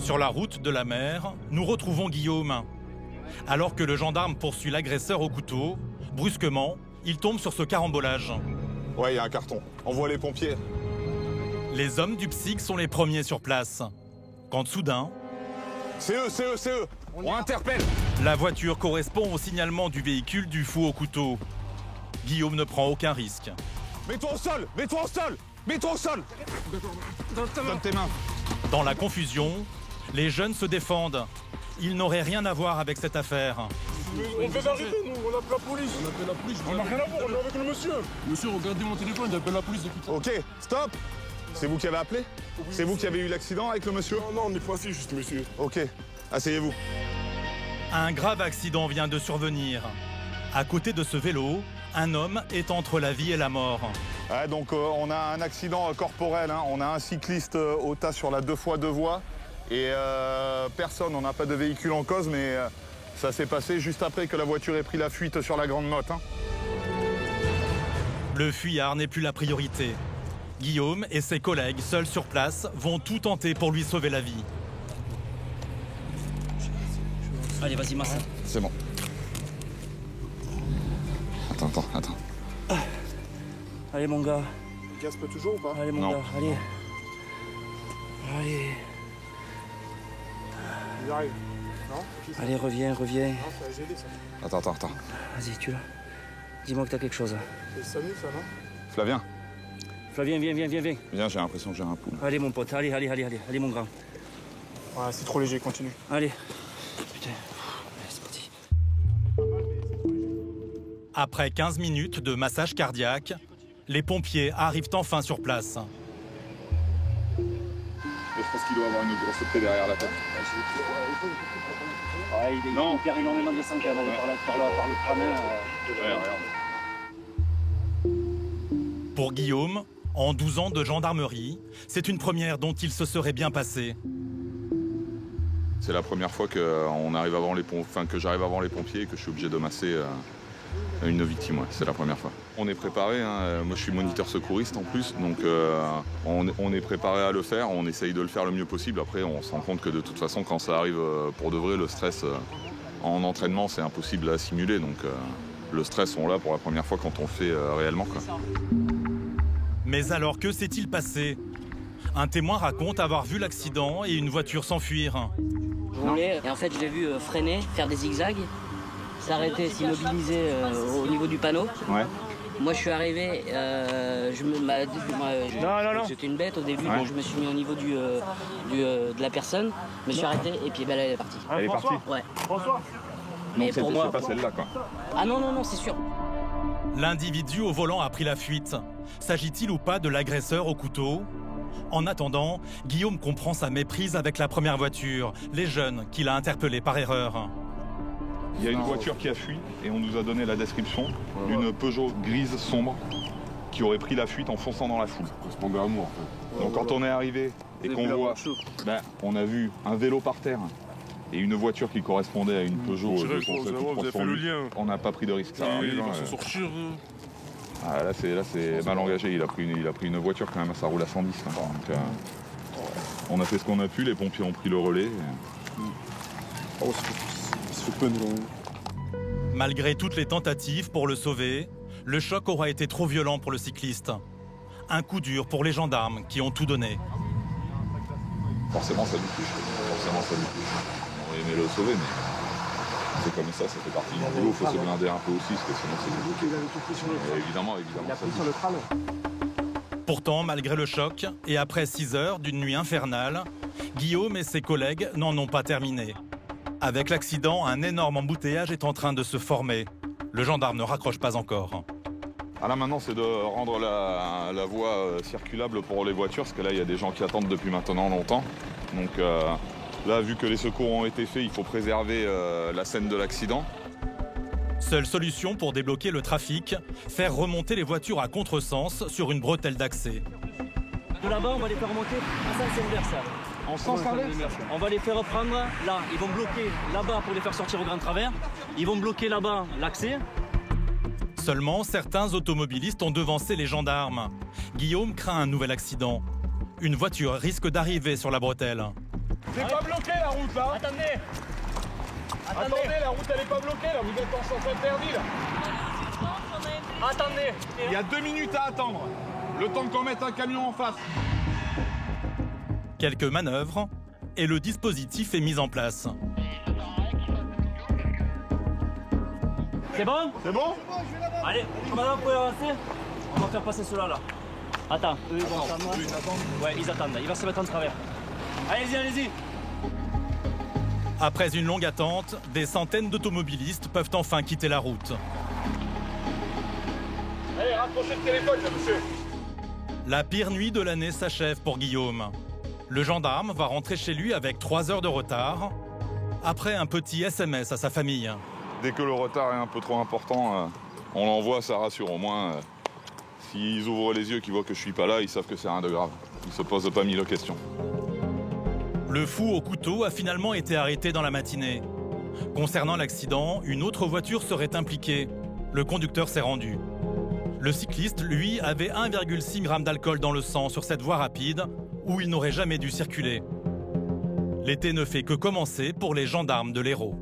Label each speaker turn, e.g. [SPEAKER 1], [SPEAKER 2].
[SPEAKER 1] Sur la route de la mer, nous retrouvons Guillaume. Alors que le gendarme poursuit l'agresseur au couteau, brusquement, il tombe sur ce carambolage.
[SPEAKER 2] Ouais, il y a un carton. Envoie les pompiers.
[SPEAKER 1] Les hommes du PSIC sont les premiers sur place. Quand soudain...
[SPEAKER 2] C'est eux. On interpelle.
[SPEAKER 1] La voiture correspond au signalement du véhicule du fou au couteau. Guillaume ne prend aucun risque.
[SPEAKER 2] Mets-toi au sol. Donne tes mains.
[SPEAKER 1] Dans la confusion, les jeunes se défendent. Ils n'auraient rien à voir avec cette affaire.
[SPEAKER 3] On fait arrêter, nous, on appelle la police. On n'a rien à voir, on est avec le monsieur. Monsieur, regardez mon téléphone, j'appelle la police depuis ça.
[SPEAKER 2] Ok, stop. C'est vous qui avez appelé? C'est vous qui avez eu l'accident avec le monsieur?
[SPEAKER 3] Non, on est pas assis, juste monsieur.
[SPEAKER 2] Ok, asseyez-vous.
[SPEAKER 1] Un grave accident vient de survenir. À côté de ce vélo, un homme est entre la vie et la mort.
[SPEAKER 2] Ouais, donc on a un accident corporel, hein. On a un cycliste au tas sur la 2x2 voies. Et personne, on n'a pas de véhicule en cause, mais ça s'est passé juste après que la voiture ait pris la fuite sur la Grande Motte. Hein.
[SPEAKER 1] Le fuyard n'est plus la priorité. Guillaume et ses collègues, seuls sur place, vont tout tenter pour lui sauver la vie.
[SPEAKER 4] Allez, vas-y, Massa.
[SPEAKER 2] C'est bon. Attends.
[SPEAKER 4] Allez, mon gars.
[SPEAKER 3] Le gaz peut toujours ou pas?
[SPEAKER 4] Allez, mon
[SPEAKER 2] Non.
[SPEAKER 4] gars, allez. Allez.
[SPEAKER 3] Il arrive. Non? Ok, ça...
[SPEAKER 4] Allez, reviens.
[SPEAKER 3] Non, ça va gêner, ça.
[SPEAKER 2] Attends.
[SPEAKER 4] Vas-y, tu l'as. Dis-moi que t'as quelque chose.
[SPEAKER 3] C'est Samy, ça, non?
[SPEAKER 2] Flavien,
[SPEAKER 4] Flavien, viens.
[SPEAKER 2] viens, j'ai l'impression que j'ai un pouls.
[SPEAKER 4] Allez, mon pote, allez, mon grand.
[SPEAKER 3] Ouais, c'est trop léger, continue.
[SPEAKER 4] Allez. Putain. Allez, c'est parti.
[SPEAKER 1] Après 15 minutes de massage cardiaque, les pompiers arrivent enfin sur place.
[SPEAKER 2] Je pense qu'il doit avoir une grosse plaie derrière la tête.
[SPEAKER 4] Ouais, il perd énormément de sang quand même par le crâne.
[SPEAKER 1] Pour Guillaume, en 12 ans de gendarmerie, c'est une première dont il se serait bien passé.
[SPEAKER 2] C'est la première fois que j'arrive avant les pompiers et que je suis obligé de masser une victime. Ouais. C'est la première fois. On est préparé. Hein. Moi, je suis moniteur secouriste en plus, donc on est préparé à le faire. On essaye de le faire le mieux possible. Après, on se rend compte que de toute façon, quand ça arrive pour de vrai, le stress en entraînement, c'est impossible à simuler. Donc, le stress, on l'a pour la première fois quand on le fait réellement. Quoi.
[SPEAKER 1] Mais alors, que s'est-il passé? Un témoin raconte avoir vu l'accident et une voiture s'enfuir.
[SPEAKER 4] Je roulais et en fait, je l'ai vu freiner, faire des zigzags, s'arrêter, s'immobiliser au niveau du panneau.
[SPEAKER 2] Ouais.
[SPEAKER 4] Moi, je suis arrivé, j'étais une bête au début,
[SPEAKER 2] Ouais.
[SPEAKER 4] donc je me suis mis au niveau de la personne, je me suis arrêté et puis elle est partie.
[SPEAKER 2] Elle est partie.
[SPEAKER 4] Ouais.
[SPEAKER 3] François?
[SPEAKER 4] Mais pour moi...
[SPEAKER 2] C'est pas celle-là, quoi.
[SPEAKER 4] Ah non, c'est sûr.
[SPEAKER 1] L'individu au volant a pris la fuite. S'agit-il ou pas de l'agresseur au couteau? En attendant, Guillaume comprend sa méprise avec la première voiture, les jeunes qu'il a interpellés par erreur.
[SPEAKER 2] Il y a une voiture qui a fui et on nous a donné la description d'une Peugeot grise sombre qui aurait pris la fuite en fonçant dans la foule.
[SPEAKER 3] Correspondait à moi, en fait.
[SPEAKER 2] Donc quand on est arrivé et qu'on voit, on a vu un vélo par terre et une voiture qui correspondait à une Peugeot.
[SPEAKER 3] Vous avez fait le lien.
[SPEAKER 2] On n'a pas pris de risque. Ça arrive,
[SPEAKER 3] Il
[SPEAKER 2] hein.
[SPEAKER 3] va s'en sortir.
[SPEAKER 2] Ah, là c'est mal engagé. Il a pris une voiture quand même. Ça roule à 110. Hein. Donc, on a fait ce qu'on a pu. Les pompiers ont pris le relais.
[SPEAKER 3] Oh, ça fait peine, là.
[SPEAKER 1] Malgré toutes les tentatives pour le sauver, le choc aura été trop violent pour le cycliste. Un coup dur pour les gendarmes qui ont tout donné.
[SPEAKER 2] Forcément ça nous touche. On aurait aimé le sauver, mais c'est comme ça fait partie du boulot. Il faut se blinder un peu aussi, parce que sinon c'est compliqué. Évidemment, ça touche.
[SPEAKER 3] Sur le crâne.
[SPEAKER 1] Pourtant, malgré le choc, et après 6 heures d'une nuit infernale, Guillaume et ses collègues n'en ont pas terminé. Avec l'accident, un énorme embouteillage est en train de se former. Le gendarme ne raccroche pas encore.
[SPEAKER 2] Ah là maintenant c'est de rendre la voie circulable pour les voitures, parce que là il y a des gens qui attendent depuis maintenant longtemps. Donc là, vu que les secours ont été faits, il faut préserver la scène de l'accident.
[SPEAKER 1] Seule solution pour débloquer le trafic, faire remonter les voitures à contresens sur une bretelle d'accès.
[SPEAKER 4] De là-bas, on va les faire remonter en sens inverse.
[SPEAKER 2] En sens inverse.
[SPEAKER 4] On va les faire reprendre là. Ils vont bloquer là-bas pour les faire sortir au grand travers. Ils vont bloquer là-bas l'accès.
[SPEAKER 1] Seulement, certains automobilistes ont devancé les gendarmes. Guillaume craint un nouvel accident. Une voiture risque d'arriver sur la bretelle.
[SPEAKER 3] C'est pas bloqué la route là. Attendez, la route elle est pas bloquée là, vous êtes en sens interdit là.
[SPEAKER 5] Attendez.
[SPEAKER 3] Il y a 2 minutes à attendre. Le temps qu'on mette un camion en face.
[SPEAKER 1] Quelques manœuvres et le dispositif est mis en place.
[SPEAKER 5] C'est bon?
[SPEAKER 3] C'est bon?
[SPEAKER 5] Allez, maintenant vous pouvez avancer. On va faire passer ceux-là là. Attends, eux ils vont attendre. Ouais, ils attendent. Il va se mettre en travers. Allez-y, allez-y.
[SPEAKER 1] Après une longue attente, des centaines d'automobilistes peuvent enfin quitter la route.
[SPEAKER 3] Allez, rapprochez le téléphone là, monsieur.
[SPEAKER 1] La pire nuit de l'année s'achève pour Guillaume. Le gendarme va rentrer chez lui avec 3 heures de retard, après un petit SMS à sa famille.
[SPEAKER 2] Dès que le retard est un peu trop important, on l'envoie, ça rassure. Au moins, s'ils ouvrent les yeux, qu'ils voient que je suis pas là, ils savent que c'est rien de grave. Ils se posent pas mille questions.
[SPEAKER 1] Le fou au couteau a finalement été arrêté dans la matinée. Concernant l'accident, une autre voiture serait impliquée. Le conducteur s'est rendu. Le cycliste, lui, avait 1,6 g d'alcool dans le sang sur cette voie rapide où il n'aurait jamais dû circuler. L'été ne fait que commencer pour les gendarmes de l'Hérault.